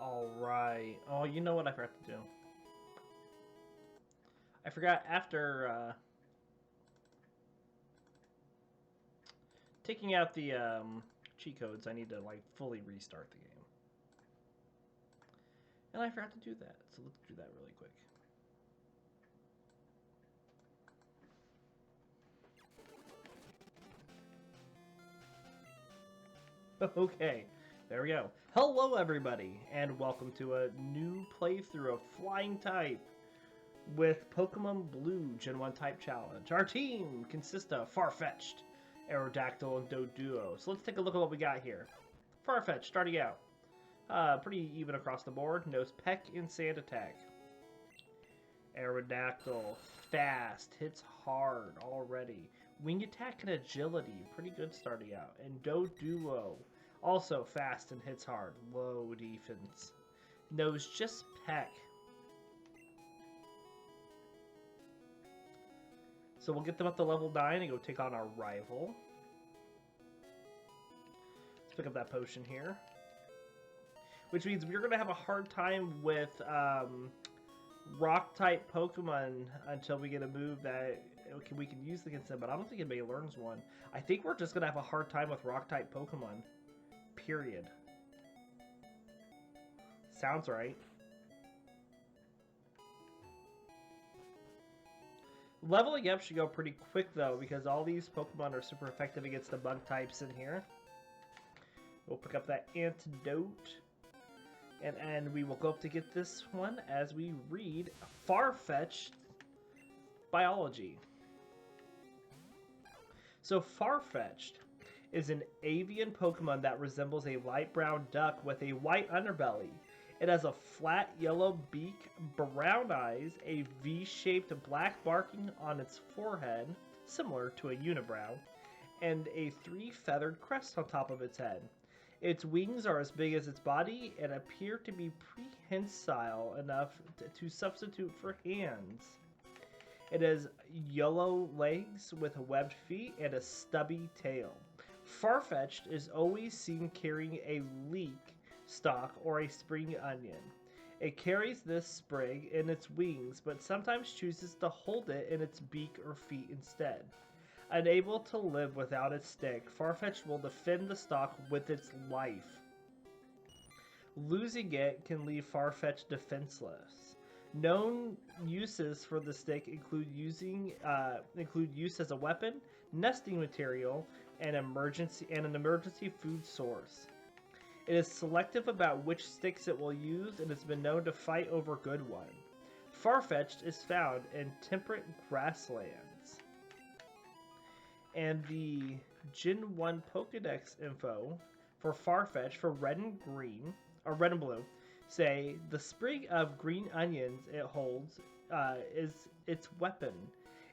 Alright. Oh, you know what I forgot to do? I forgot after taking out the cheat codes, I need to like fully restart the game. And I forgot to do that, so let's do that really quick. Okay, there we go. Hello everybody, and welcome to a new playthrough of Flying Type with Pokemon Blue Gen 1 Type Challenge. Our team consists of Farfetch'd, Aerodactyl, and Doduo. So let's take a look at what we got here. Farfetch'd, starting out. Pretty even across the board. Knows Peck and Sand Attack. Aerodactyl, fast, hits hard already. Wing Attack and Agility, pretty good starting out. And Doduo, also fast and hits hard. Low defense. Knows just Peck. So we'll get them up to level 9 and go take on our rival. Let's pick up that potion here. Which means we're going to have a hard time with rock-type Pokemon until we get a move that we can use against them, but I don't think anybody learns one. I think we're just going to have a hard time with rock-type Pokemon. Period. Sounds right. Leveling up should go pretty quick, though, because all these Pokemon are super effective against the bug types in here. We'll pick up that antidote. And we will go up to get this one as we read Farfetch'd Biology. So Farfetch'd is an avian Pokemon that resembles a light brown duck with a white underbelly. It has a flat yellow beak, brown eyes, a V-shaped black marking on its forehead, similar to a unibrow, and a 3-feathered crest on top of its head. Its wings are as big as its body and appear to be prehensile enough to substitute for hands. It has yellow legs with webbed feet and a stubby tail. Farfetch'd is always seen carrying a leek stalk or a spring onion. It carries this sprig in its wings, but sometimes chooses to hold it in its beak or feet instead. Unable to live without its stick, Farfetch'd will defend the stalk with its life. Losing it can leave Farfetch'd defenseless. Known uses for the stick include use as a weapon, nesting material, and an emergency food source. It is selective about which sticks it will use and has been known to fight over good ones. Farfetch'd is found in temperate grasslands. And the Gen 1 Pokedex info for Farfetch'd for red and green, or red and blue, say the sprig of green onions it holds is its weapon.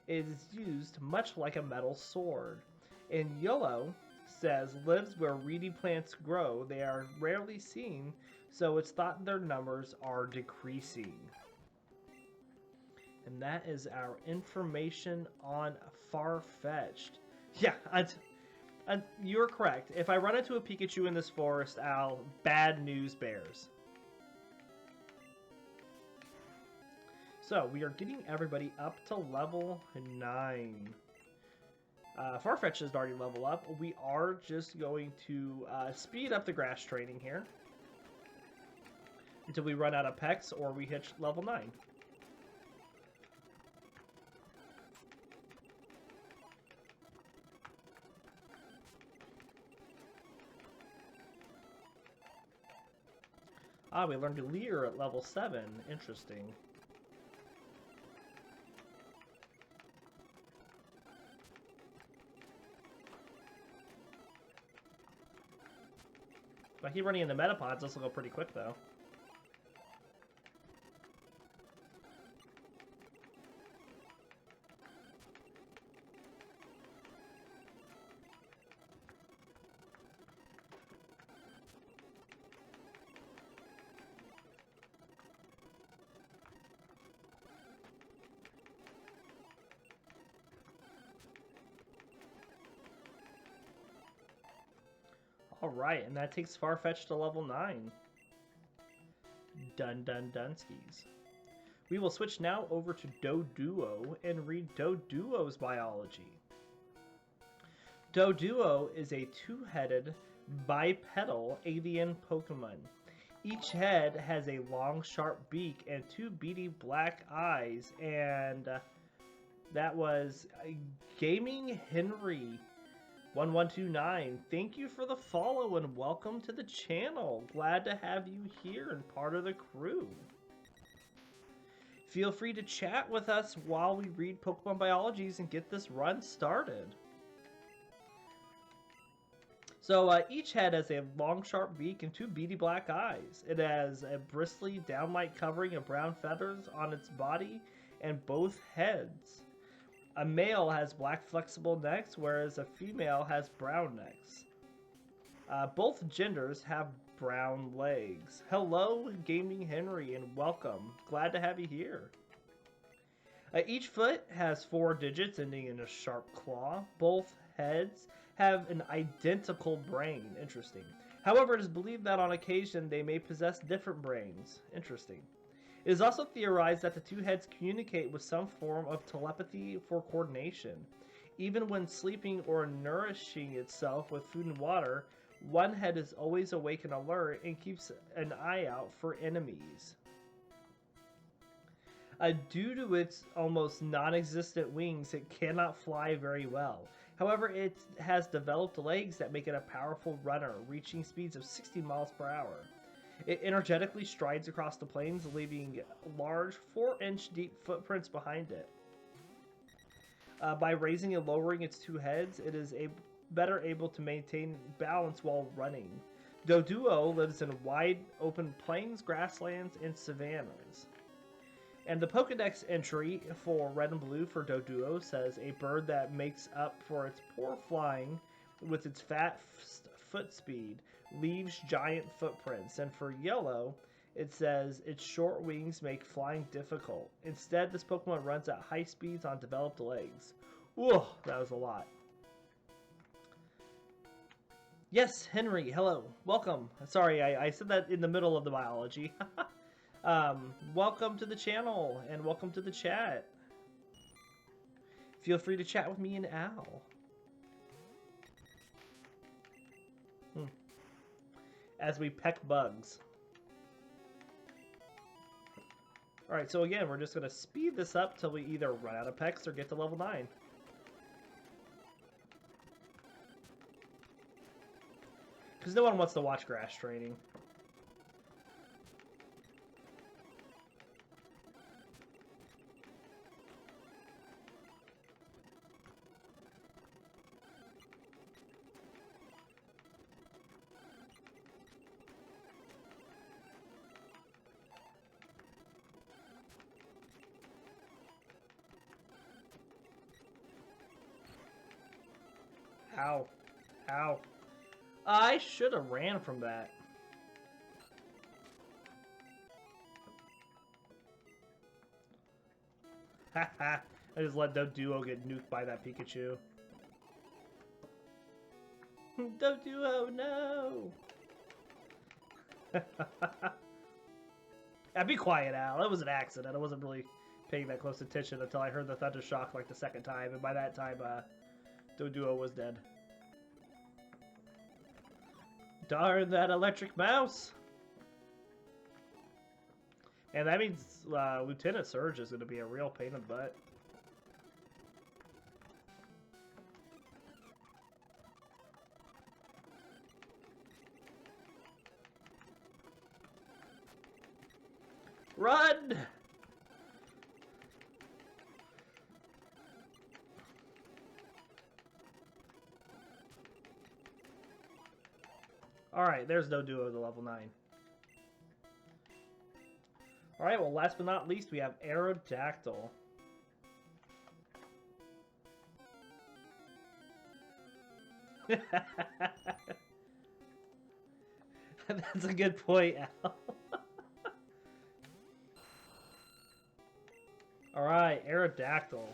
It is used much like a metal sword. In yellow, says lives where reedy plants grow. They are rarely seen, so it's thought their numbers are decreasing. And that is our information on Farfetch'd. Yeah, you're correct. If I run into a Pikachu in this forest, bad news bears. So, we are getting everybody up to level 9. Farfetch'd is already level up. We are just going to speed up the grass training here until we run out of Pecks or we hit level 9. We learned to Leer at level 7. Interesting. If I keep running into Metapods, this will go pretty quick, though. Alright, and that takes Farfetch'd to level 9. Dun Dun Dunskies. We will switch now over to Doduo and read Doduo's biology. Doduo is a two-headed, bipedal avian Pokemon. Each head has a long, sharp beak and two beady black eyes, and that was Gaming Henry 1129. Thank you for the follow and welcome to the channel. Glad to have you here and part of the crew. Feel free to chat with us while we read Pokemon biologies and get this run started. So each head has a long, sharp beak and two beady black eyes. It has a bristly, down-like covering of brown feathers on its body and both heads. A male has black, flexible necks, whereas a female has brown necks. Both genders have brown legs. Hello, Gaming Henry, and welcome. Glad to have you here. Each foot has 4 digits ending in a sharp claw. Both heads have an identical brain. Interesting. However, it is believed that on occasion they may possess different brains. Interesting. It is also theorized that the two heads communicate with some form of telepathy for coordination. Even when sleeping or nourishing itself with food and water, one head is always awake and alert and keeps an eye out for enemies. Due to its almost non-existent wings, it cannot fly very well. However, it has developed legs that make it a powerful runner, reaching speeds of 60 miles per hour. It energetically strides across the plains, leaving large 4-inch deep footprints behind it. By raising and lowering its two heads, it is better able to maintain balance while running. Doduo lives in wide open plains, grasslands, and savannas. And the Pokedex entry for Red and Blue for Doduo says a bird that makes up for its poor flying with its fast foot speed leaves giant footprints. And for Yellow, it says its short wings make flying difficult. Instead, this Pokemon runs at high speeds on developed legs. Whoa, that was a lot. Yes, Henry, hello, welcome. Sorry, I said that in the middle of the biology. Welcome to the channel and welcome to the chat. Feel free to chat with me and Al. As we peck bugs. Alright, so again, we're just going to speed this up till we either run out of pecks or get to level 9. Because no one wants to watch grass training. Ow. Ow. I should have ran from that. Haha. I just let Doduo get nuked by that Pikachu. Doduo, no! Be quiet, Al. It was an accident. I wasn't really paying that close attention until I heard the thunder shock like the second time, and by that time, Doduo was dead. Darn that electric mouse! And that means Lieutenant Surge is going to be a real pain in the butt. Run! Alright, there's Doduo to level 9. Alright, well, last but not least, we have Aerodactyl. That's a good point, Al. Alright, Aerodactyl.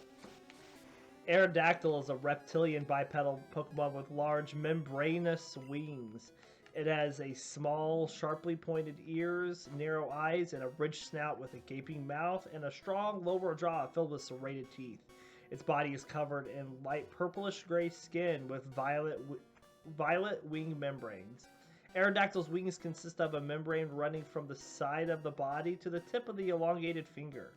Aerodactyl is a reptilian bipedal Pokemon with large membranous wings. It has a small, sharply pointed ears, narrow eyes, and a ridged snout with a gaping mouth, and a strong lower jaw filled with serrated teeth. Its body is covered in light purplish gray skin with violet wing membranes. Aerodactyl's wings consist of a membrane running from the side of the body to the tip of the elongated finger.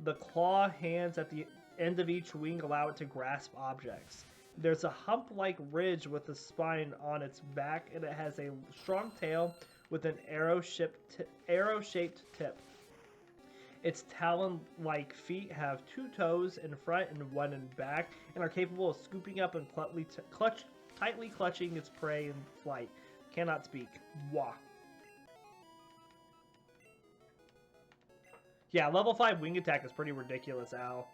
The claw hands at the end of each wing allow it to grasp objects. There's a hump-like ridge with a spine on its back, and it has a strong tail with an arrow-shaped tip. Its talon-like feet have 2 toes in front and 1 in back, and are capable of scooping up and tightly clutching its prey in flight. Cannot speak. Wah. Yeah, level 5 wing attack is pretty ridiculous, Al.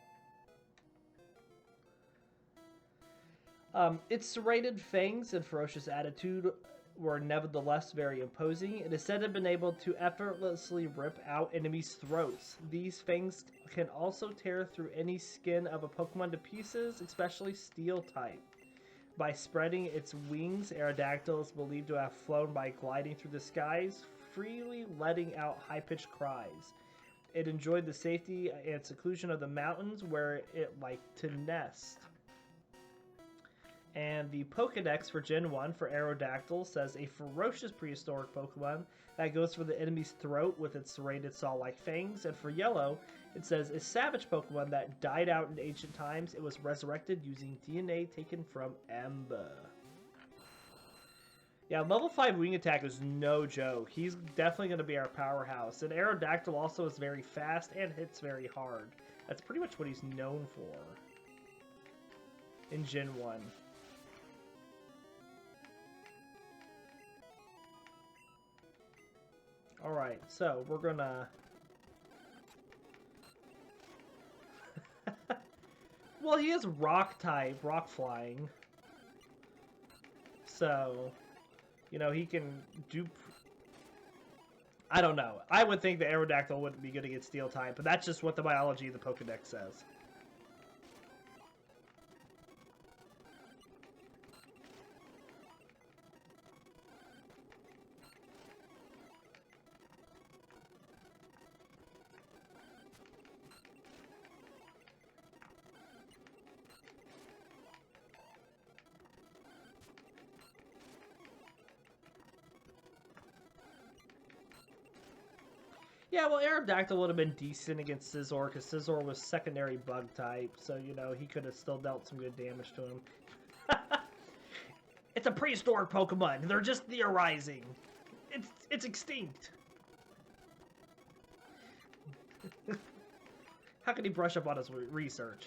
Its serrated fangs and ferocious attitude were nevertheless very imposing. It is said to have been able to effortlessly rip out enemies' throats. These fangs can also tear through any skin of a Pokemon to pieces, especially steel type. By spreading its wings, Aerodactyl is believed to have flown by gliding through the skies, freely letting out high-pitched cries. It enjoyed the safety and seclusion of the mountains where it liked to nest. And the Pokedex for Gen 1 for Aerodactyl says a ferocious prehistoric Pokemon that goes for the enemy's throat with its serrated saw-like fangs. And for Yellow, it says a savage Pokemon that died out in ancient times. It was resurrected using DNA taken from Ember. Yeah, level 5 wing attack is no joke. He's definitely going to be our powerhouse. And Aerodactyl also is very fast and hits very hard. That's pretty much what he's known for in Gen 1. Alright, so we're gonna... well, he is rock type, rock flying. So, you know, he can do... I don't know. I would think the Aerodactyl wouldn't be good against steel type, but that's just what the biology of the Pokedex says. Yeah, well, Aerodactyl would have been decent against Scizor, because Scizor was secondary bug type, so, you know, he could have still dealt some good damage to him. It's a prehistoric Pokemon. They're just theorizing. It's extinct. How can he brush up on his research?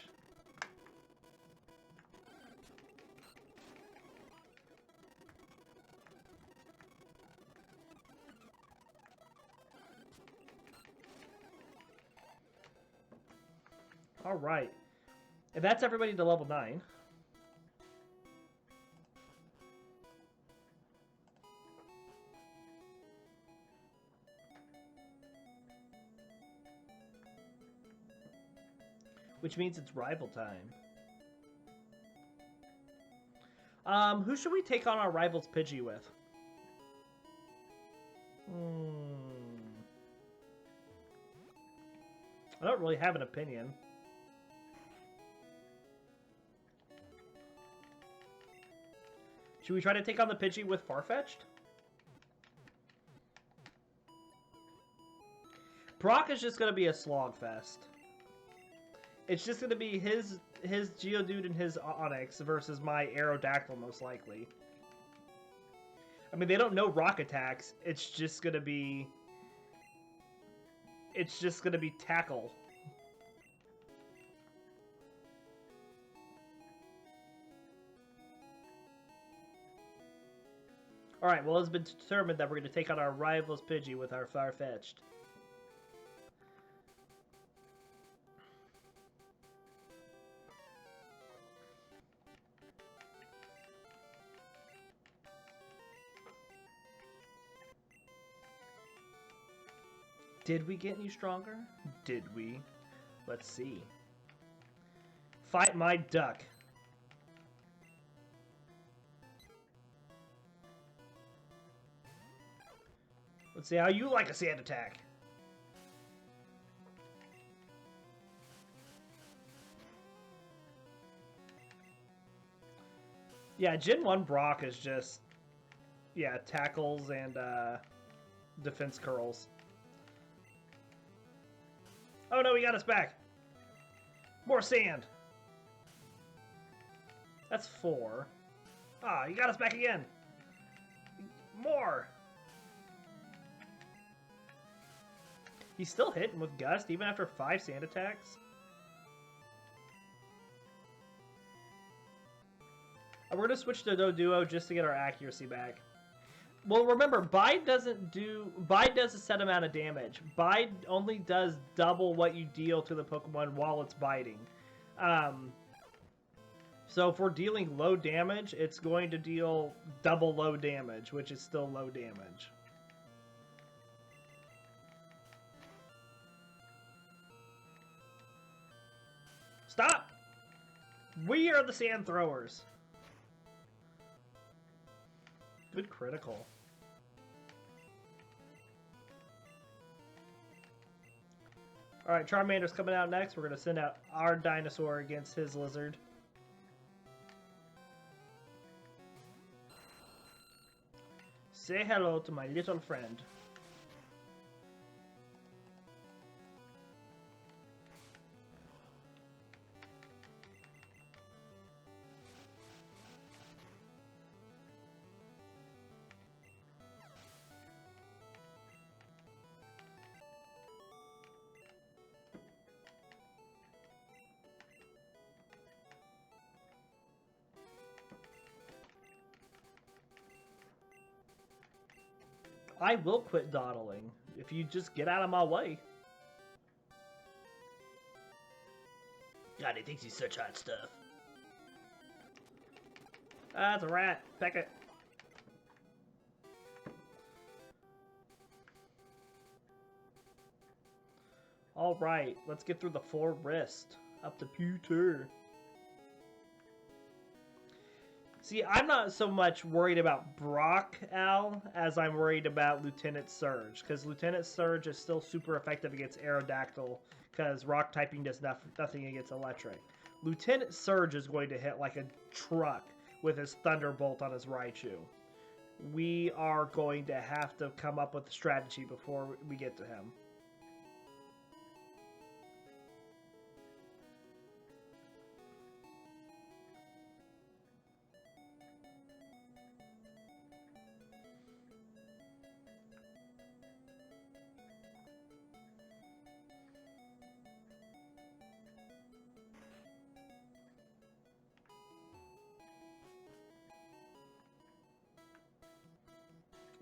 Alright. And that's everybody to level 9. Which means it's rival time. Who should we take on our rivals Pidgey with? I don't really have an opinion. Should we try to take on the Pidgey with Farfetch'd? Brock is just going to be a slogfest. It's just going to be his Geodude and his Onix versus my Aerodactyl, most likely. I mean, they don't know rock attacks. It's just going to be... It's just going to be tackle. Alright, well, it's been determined that we're going to take on our rivals Pidgey with our Farfetch'd. Did we get any stronger? Did we? Let's see. Fight my duck. Let's see how you like a sand attack. Yeah, Gen 1 Brock is just, yeah, tackles and defense curls. Oh no, he got us back. More sand. That's 4. Ah, he got us back again. More. He's still hitting with Gust even after 5 sand attacks. We're gonna switch to Doduo just to get our accuracy back. Well, remember, Bide does a set amount of damage. Bide only does double what you deal to the Pokemon while it's biting. So if we're dealing low damage, it's going to deal double low damage, which is still low damage. Stop! We are the sand throwers. Good critical. Alright, Charmander's coming out next. We're going to send out our dinosaur against his lizard. Say hello to my little friend. I will quit dawdling if you just get out of my way. God, he thinks he's such hot stuff. Ah, it's a rat. Peck it. Alright, let's get through the forest. Up to Pewter. See, I'm not so much worried about Brock, Al, as I'm worried about Lieutenant Surge. Because Lieutenant Surge is still super effective against Aerodactyl, because rock typing does nothing against electric. Lieutenant Surge is going to hit like a truck with his Thunderbolt on his Raichu. We are going to have to come up with a strategy before we get to him.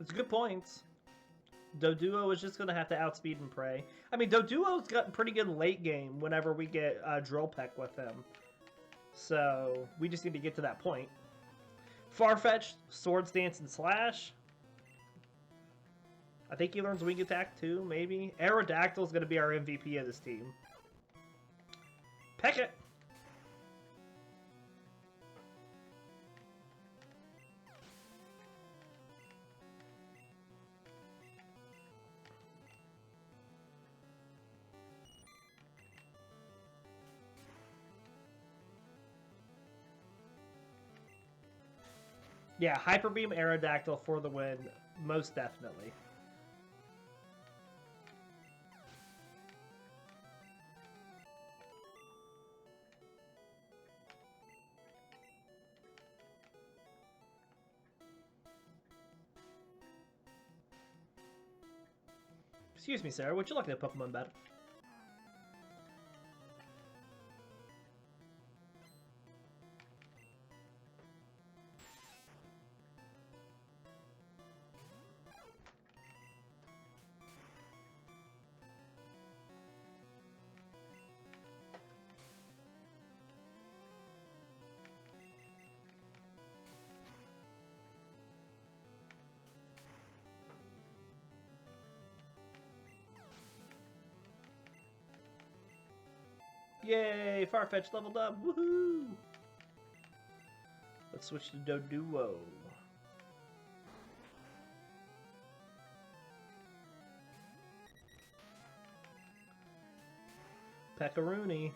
It's good points. Doduo is just going to have to outspeed and pray. I mean, Doduo's got pretty good late game whenever we get Drill Peck with him. So, we just need to get to that point. Farfetch'd, Swords Dance, and Slash. I think he learns Wing Attack too, maybe. Aerodactyl is going to be our MVP of this team. Peck it! Yeah, Hyper Beam Aerodactyl for the win, most definitely. Excuse me, Sarah, would you like a Pokemon battle? Yay! Farfetch'd leveled up! Woohoo! Let's switch to Doduo. Peccaroony.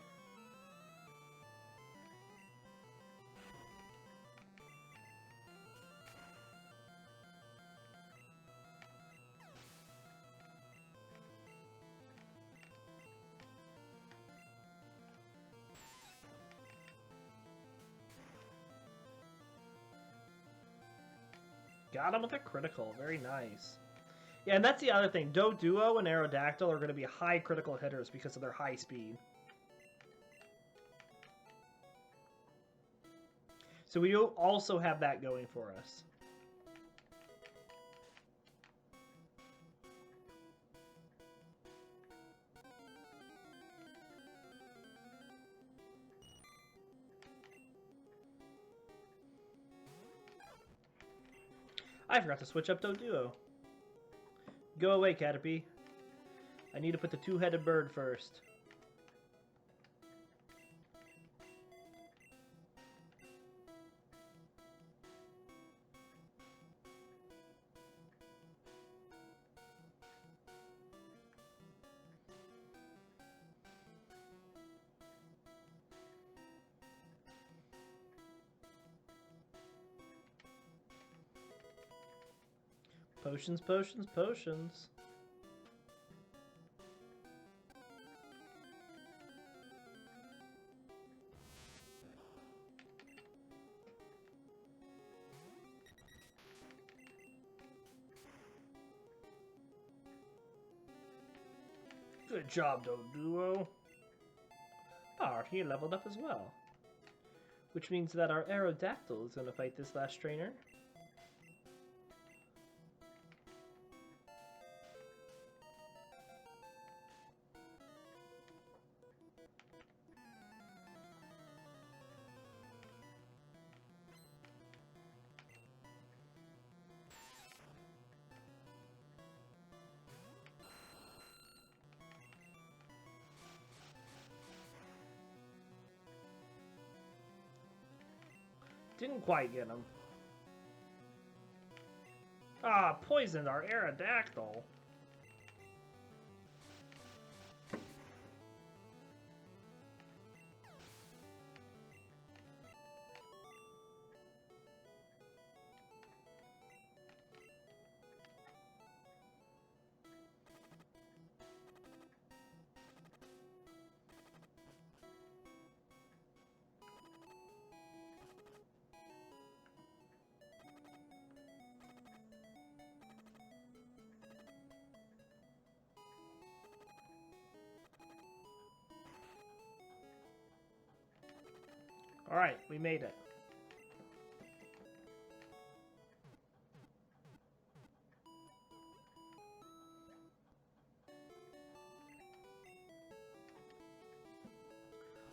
Got him with a critical. Very nice. Yeah, and that's the other thing. Doduo and Aerodactyl are going to be high critical hitters because of their high speed. So we also have that going for us. I forgot to switch up Doduo. Go away, Caterpie. I need to put the two-headed bird first. Potions, potions, potions. Good job, Doduo. Ah, he leveled up as well. Which means that our Aerodactyl is going to fight this last trainer. Didn't quite get him. Ah, poisoned our Aerodactyl. Alright, we made it.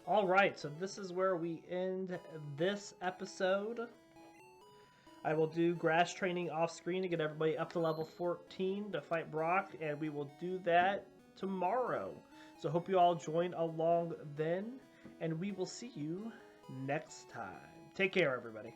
Alright, so this is where we end this episode. I will do grass training off screen to get everybody up to level 14 to fight Brock, and we will do that tomorrow. So hope you all join along then, and we will see you next time. Take care, everybody.